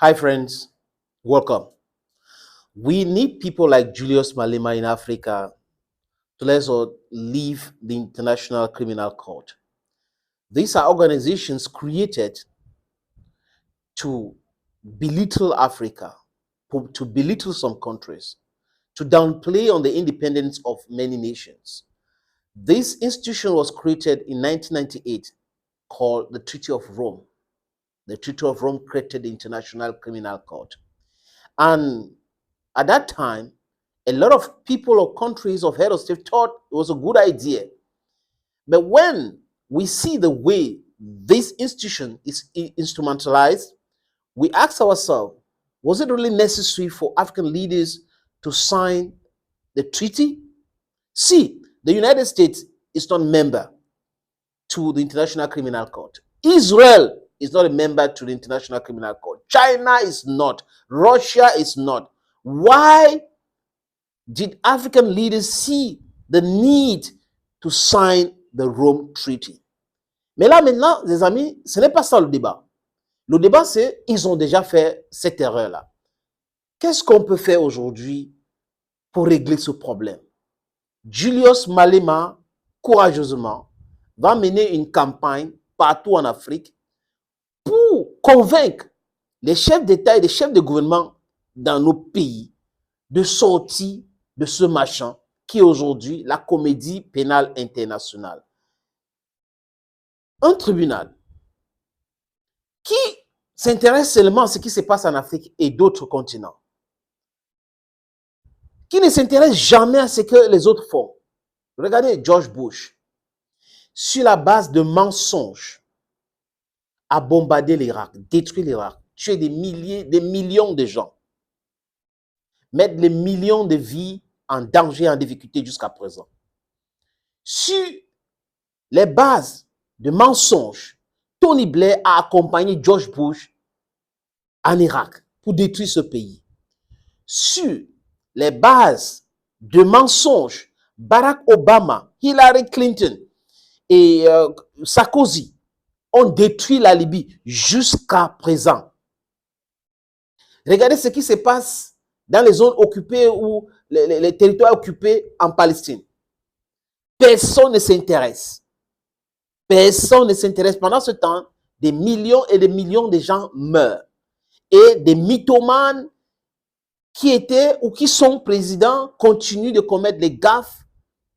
Hi, friends. Welcome. We need people like Julius Malema in Africa to let us leave the International Criminal Court. These are organizations created to belittle Africa, to belittle some countries, to downplay on the independence of many nations. This institution was created in 1998 called the Treaty of Rome. The Treaty of Rome created the International Criminal Court. And at that time, a lot of people or countries of head of state thought it was a good idea. But when we see the way this institution is instrumentalized, we ask ourselves, was it really necessary for African leaders to sign the treaty? See, the United States is not a member to the International Criminal Court. Israel is not a member to the International Criminal Court. China is not. Russia is not. Why did African leaders see the need to sign the Rome Treaty? Mais là, maintenant, les amis, ce n'est pas ça le débat. Le débat, c'est ils ont déjà fait cette erreur-là. Qu'est-ce qu'on peut faire aujourd'hui pour régler ce problème? Julius Malema, courageusement, va mener une campagne partout en Afrique pour convaincre les chefs d'État et les chefs de gouvernement dans nos pays de sortir de ce machin qui est aujourd'hui la comédie pénale internationale. Un tribunal qui s'intéresse seulement à ce qui se passe en Afrique et d'autres continents, qui ne s'intéresse jamais à ce que les autres font. Regardez George Bush, sur la base de mensonges, a bombardé l'Irak, détruit l'Irak, tué des millions de gens, mettre les millions de vies en danger, en difficulté jusqu'à présent. Sur les bases de mensonges, Tony Blair a accompagné George Bush en Irak pour détruire ce pays. Sur les bases de mensonges, Barack Obama, Hillary Clinton et Sarkozy ont détruit la Libye jusqu'à présent. Regardez ce qui se passe dans les zones occupées ou les territoires occupés en Palestine. Personne ne s'intéresse. Personne ne s'intéresse. Pendant ce temps, des millions et des millions de gens meurent. Et des mythomanes qui étaient ou qui sont présidents continuent de commettre les gaffes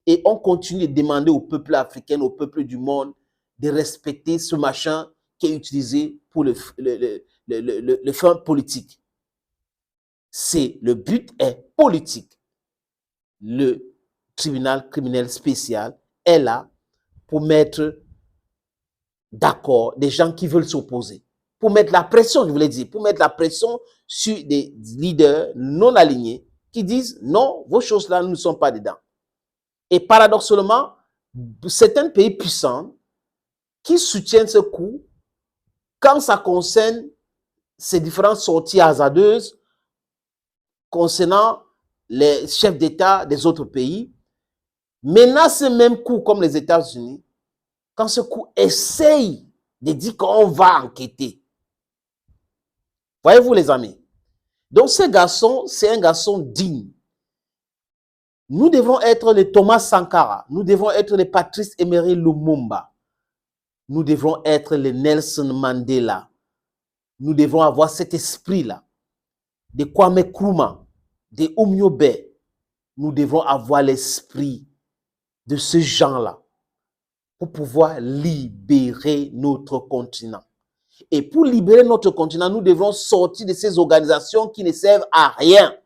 et on continue de demander au peuple africain, au peuple du monde, de respecter ce machin qui est utilisé pour le fin politique. Le but est politique. Le tribunal criminel spécial est là pour mettre d'accord des gens qui veulent s'opposer. Pour mettre la pression, je voulais dire, pour mettre la pression sur des leaders non alignés qui disent non, vos choses-là, nous ne sommes pas dedans. Et paradoxalement, certains pays puissants qui soutiennent ce coup, quand ça concerne ces différentes sorties hasardeuses concernant les chefs d'État des autres pays, menacent ce même coup comme les États-Unis, quand ce coup essaye de dire qu'on va enquêter. Voyez-vous les amis? Donc ce garçon, c'est un garçon digne. Nous devons être les Thomas Sankara, nous devons être les Patrice Emery Lumumba, nous devons être les Nelson Mandela, nous devons avoir cet esprit-là, de Kwame Nkrumah, de Umyobe, nous devons avoir l'esprit de ce genre-là pour pouvoir libérer notre continent. Et pour libérer notre continent, nous devons sortir de ces organisations qui ne servent à rien.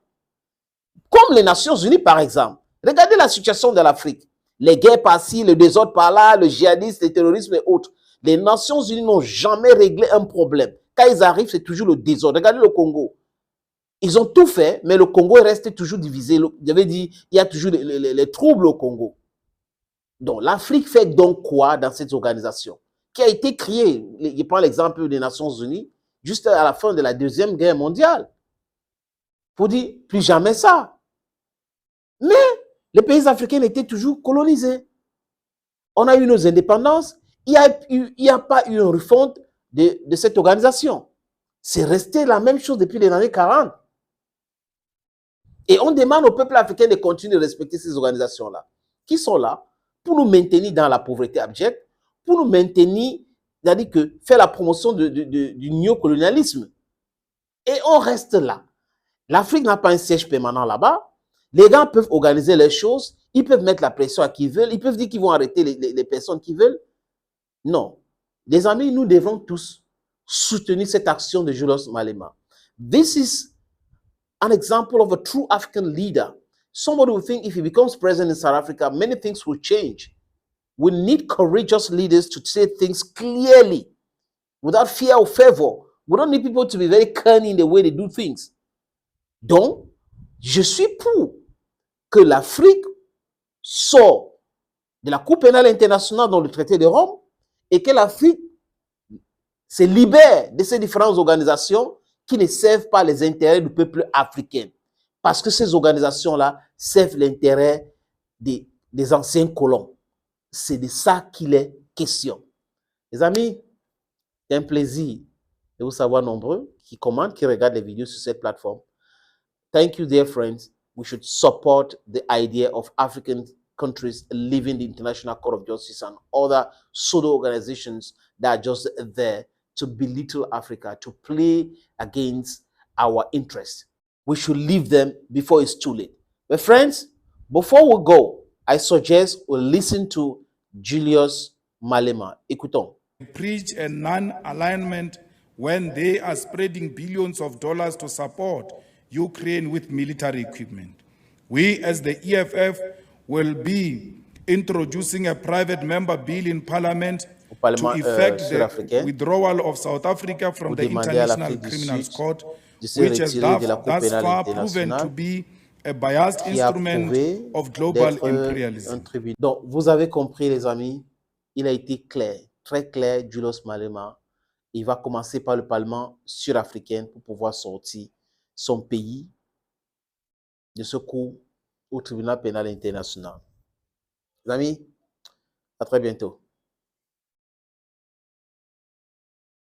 Comme les Nations Unies, par exemple. Regardez la situation de l'Afrique. Les guerres par-ci, le désordre par-là, le djihadisme, le terrorisme et autres. Les Nations Unies n'ont jamais réglé un problème. Quand ils arrivent, c'est toujours le désordre. Regardez le Congo. Ils ont tout fait, mais le Congo reste toujours divisé. J'avais dit, il y a toujours les troubles au Congo. Donc, l'Afrique fait donc quoi dans cette organisation qui a été créée? Je prends l'exemple des Nations Unies, juste à la fin de la Deuxième Guerre mondiale. Pour dire, plus jamais ça. Mais les pays africains étaient toujours colonisés. On a eu nos indépendances. Il n'y a pas eu une refonte de cette organisation. C'est resté la même chose depuis les années 40. Et on demande au peuple africain de continuer de respecter ces organisations-là, qui sont là pour nous maintenir dans la pauvreté abjecte, pour nous maintenir, c'est-à-dire que faire la promotion du néocolonialisme. Et on reste là. L'Afrique n'a pas un siège permanent là-bas. Les gens peuvent organiser les choses, ils peuvent mettre la pression à qui veulent, ils peuvent dire qu'ils vont arrêter les personnes qui veulent. Non. Les amis, nous devons tous soutenir cette action de Julius Malema. This is an example of a true African leader. Somebody will think if he becomes president in South Africa, many things will change. We need courageous leaders to say things clearly, without fear or favor. We don't need people to be very cunning in the way they do things. Donc, je suis pour que l'Afrique sorte de la Cour pénale internationale dans le traité de Rome et que l'Afrique se libère de ces différentes organisations qui ne servent pas les intérêts du peuple africain. Parce que ces organisations-là servent l'intérêt des anciens colons. C'est de ça qu'il est question. Les amis, c'est un plaisir de vous savoir nombreux qui commentent, qui regardent les vidéos sur cette plateforme. Thank you, dear friends. We should support the idea of African countries leaving the International Court of Justice and other pseudo organizations that are just there to belittle Africa, to play against our interests. We should leave them before it's too late. But friends, before we go, I suggest we listen to Julius Malema. Écoutons. Preach a non-alignment when they are spreading billions of dollars to support Ukraine with military equipment. We, as the EFF, will be introducing a private member bill in Parliament to effect the withdrawal of South Africa from the International Criminal Court, which has thus far proven to be a biased instrument of global imperialism. Donc, vous avez compris, les amis, il a été clair, très clair, Julius Malema. Il va commencer par le Parlement sud-africain pour pouvoir sortir son pays de ce coup au tribunal pénal international. Les amis, à très bientôt.